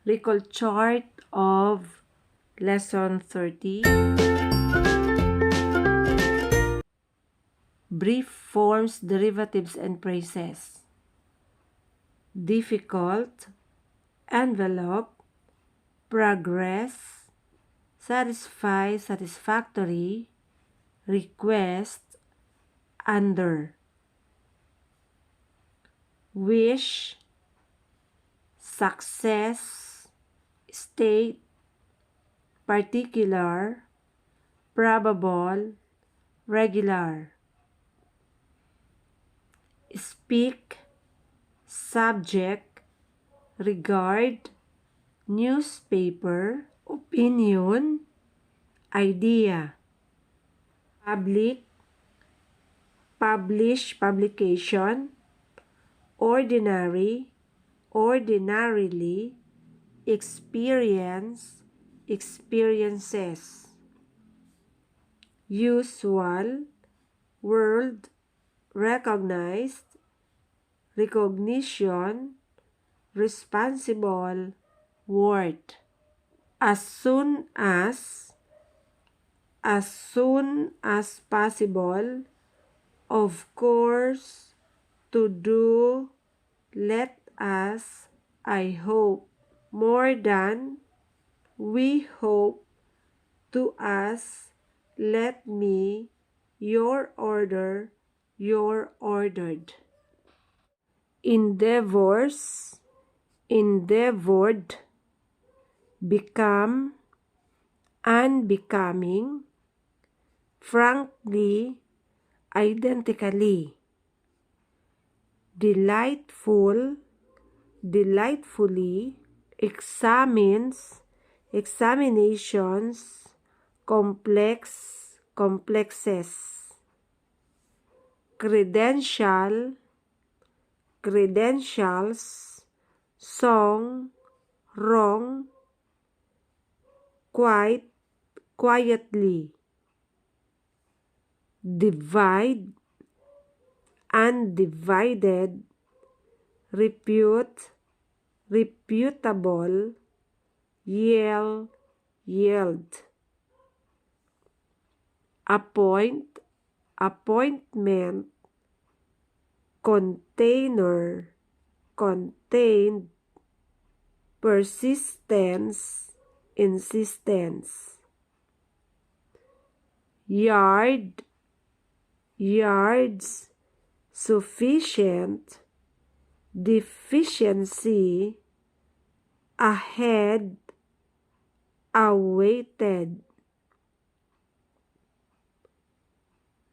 Recall chart of lesson 30. Brief forms, derivatives, and phrases. Difficult, envelope, progress, satisfy, satisfactory, request, under. Wish, success, state, particular, probable, regular. Speak, subject, regard, newspaper, opinion, idea. Public, publish, publication, ordinary, ordinarily, experience, experiences. Usual, world, recognized, recognition, responsible, word. As soon as possible, of course, to do, let us, I hope, more than, we hope, to us, let me, your order, you're ordered. Endeavors, endeavored, become, unbecoming, frankly, identically. Delightful, delightfully, examines, examinations, complex, complexes. Credential, credentials, song, wrong, quite, quietly. Divide, undivided, repute, reputable, yell, yelled. Appoint, appointment, container, contained, persistence, insistence. Yard, yards, sufficient, deficiency, ahead, awaited.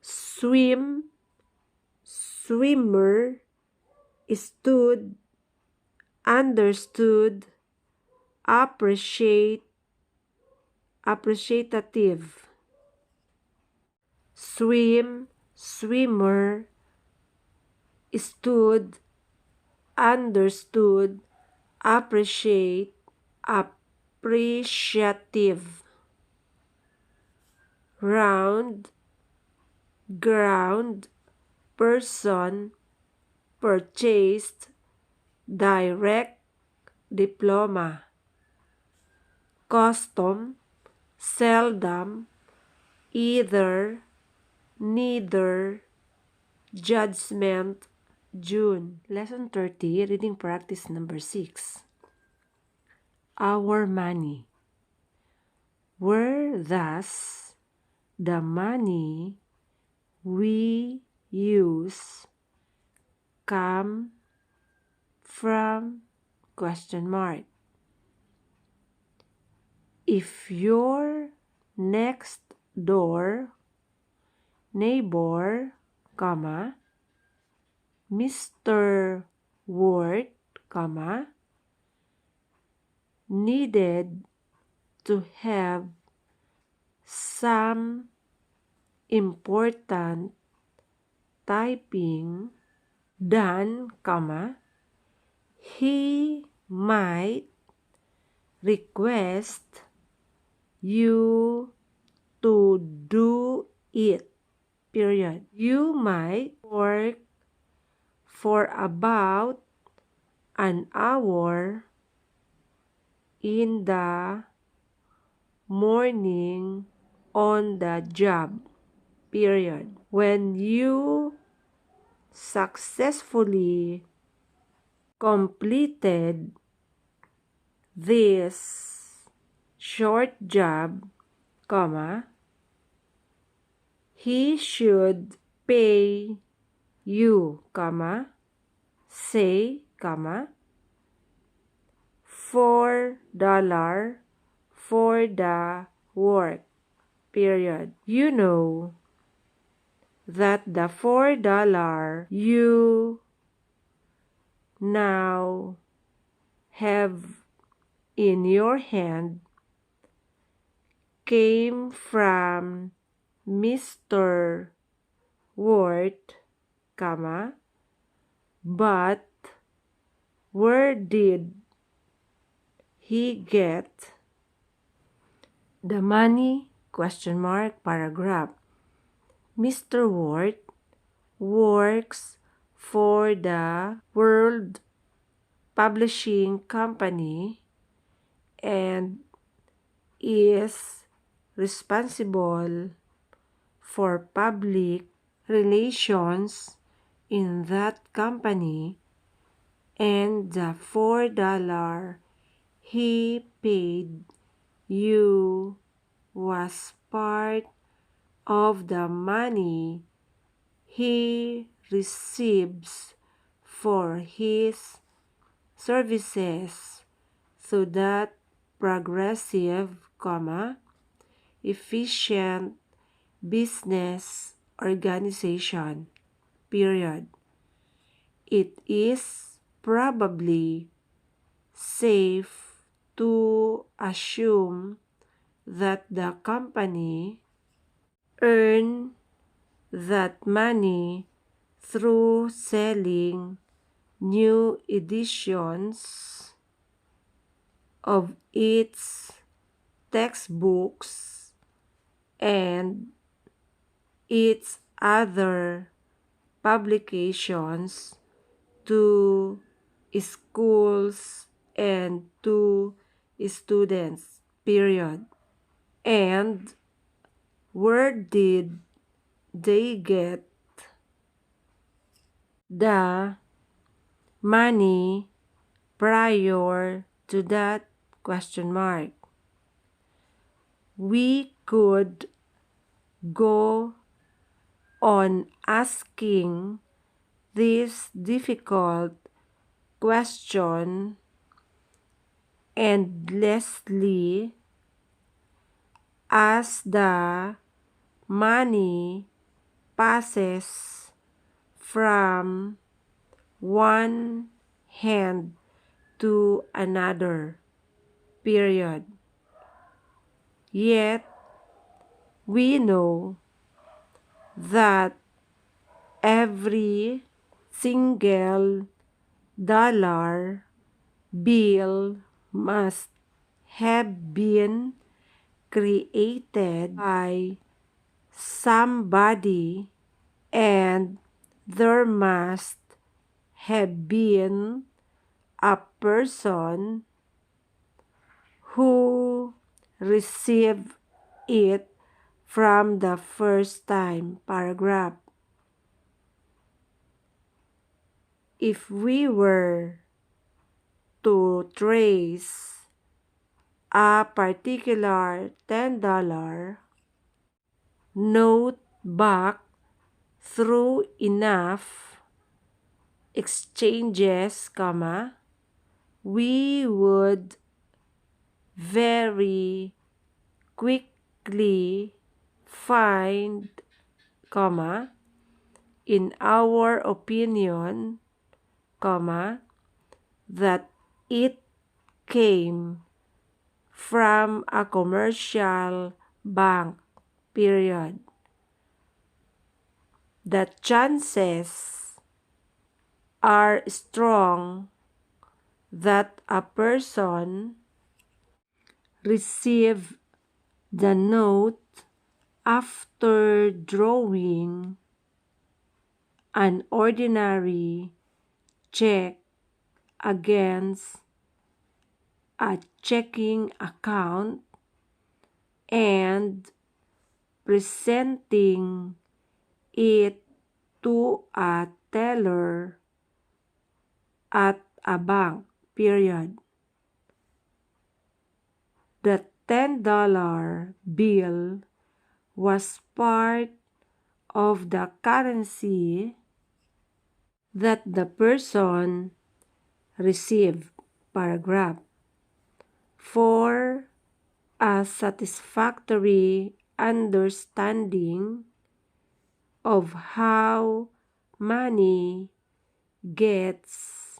Swim, swimmer, stood, understood, appreciate, appreciative. Swim, swimmer, stood, understood, appreciate, appreciative. Round, ground, person, purchased, direct, diploma. Custom, seldom, either, neither, judgment, June. Lesson 30, reading practice number 6. Our money. Where does the money we use come from? Question mark. If your next door neighbor, comma, Mr. Ward, comma, needed to have some important typing done, comma, he might request you to do it, period. You might work for about an hour in the morning on the job, period. When you successfully completed this short job, comma, he should pay you, comma, say, comma, $4 for the work, period. You know that the $4 you now have in your hand came from Mr. Worth, comma, but where did he get the money? Question mark, paragraph. Mr. Worth works for the World Publishing Company and is responsible for public relations in that company, and the $4 he paid you was part of the money he receives for his services to that progressive, comma, efficient business organization, period. It is probably safe to assume that the company earned that money through selling new editions of its textbooks and its other publications to schools and to students, period. And where did they get the money prior to that? Question mark. We could go on asking this difficult question endlessly as the money passes from one hand to another, period. Yet, we know that every single dollar bill must have been created by somebody, and there must have been a person who received it from the first time, paragraph. If we were to trace a particular $10 note back through enough exchanges, comma, we would very quickly find, comma, in our opinion, comma, that it came from a commercial bank, period. The chances are strong that a person received the note after drawing an ordinary check against a checking account and presenting it to a teller at a bank, period. The $10 bill was part of the currency that the person received, paragraph. For a satisfactory understanding of how money gets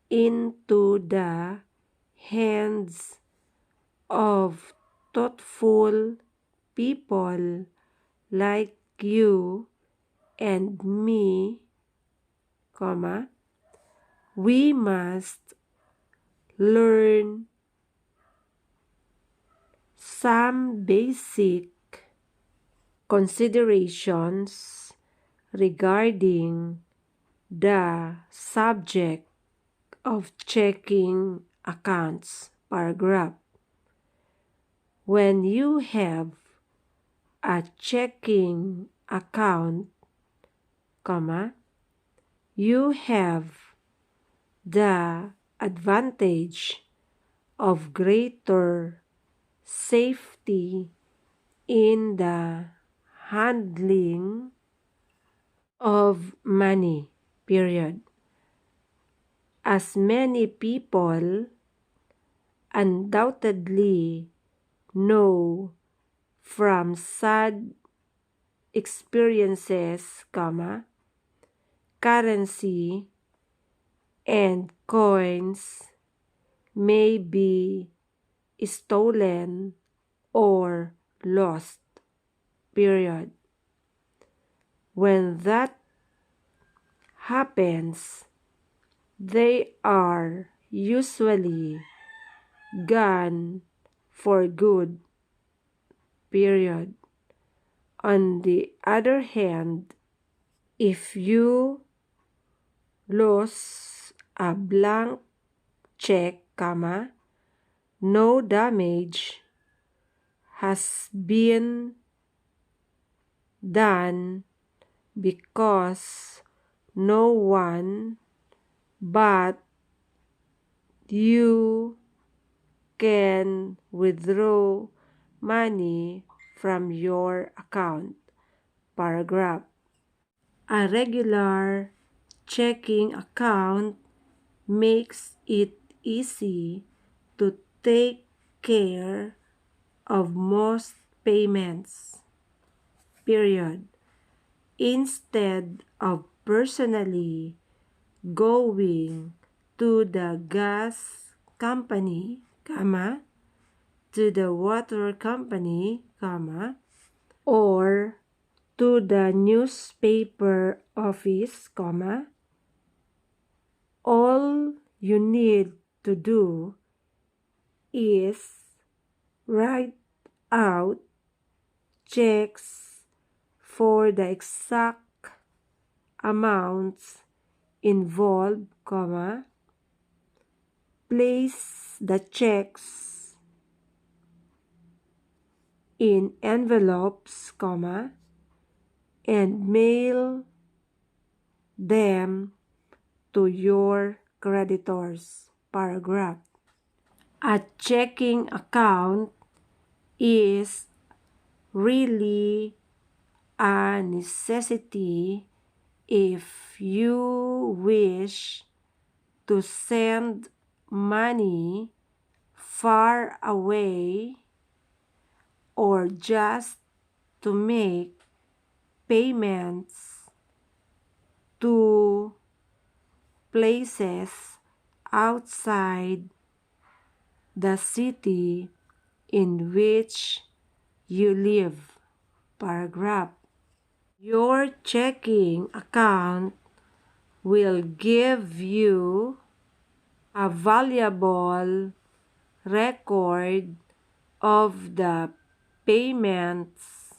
into the hands of thoughtful people like you and me, comma, we must learn some basic considerations regarding the subject of checking accounts, paragraph. When you have a checking account, comma, you have the advantage of greater safety in the handling of money, period. As many people undoubtedly know from sad experiences, comma, currency and coins may be stolen or lost, period. When that happens, they are usually gone for good, period. On the other hand, if you lose a blank check, comma, no damage has been done because no one but you can withdraw money from your account, paragraph. A regular checking account makes it easy to take care of most payments, period. Instead of personally going to the gas company, comma, to the water company, comma, or to the newspaper office, comma, all you need to do is write out checks for the exact amounts involved, comma, place the checks in envelopes, comma, and mail them to your creditors, paragraph. A checking account is really a necessity if you wish to send money far away or just to make payments to places outside the city in which you live, paragraph. Your checking account will give you a valuable record of the payments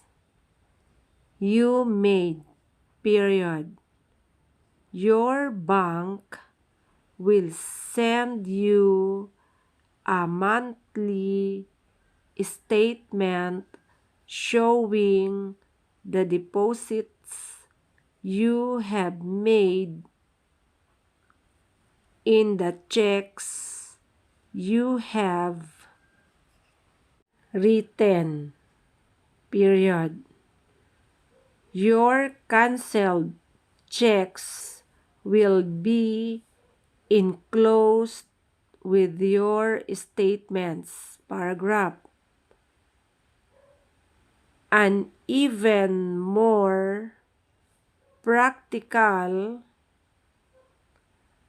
you made, period. Your bank will send you a monthly statement showing the deposits you have made in the checks you have written, period. Your canceled checks will be enclosed with your statements paragraph. An even more practical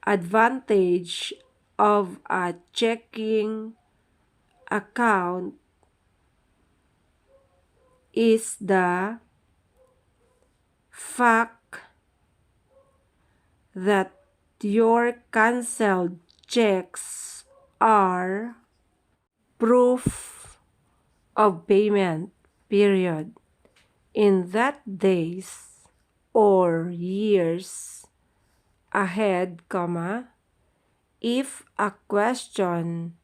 advantage of a checking account is the fact that your canceled checks are proof of payment, period. In that days or years ahead, if a question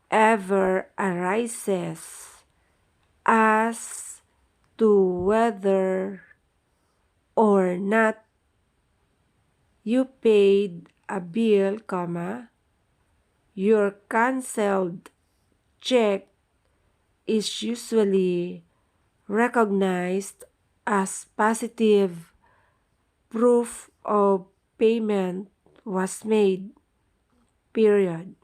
ever arises as to whether or not you paid a bill, your canceled check is usually recognized as positive proof of payment was made, period.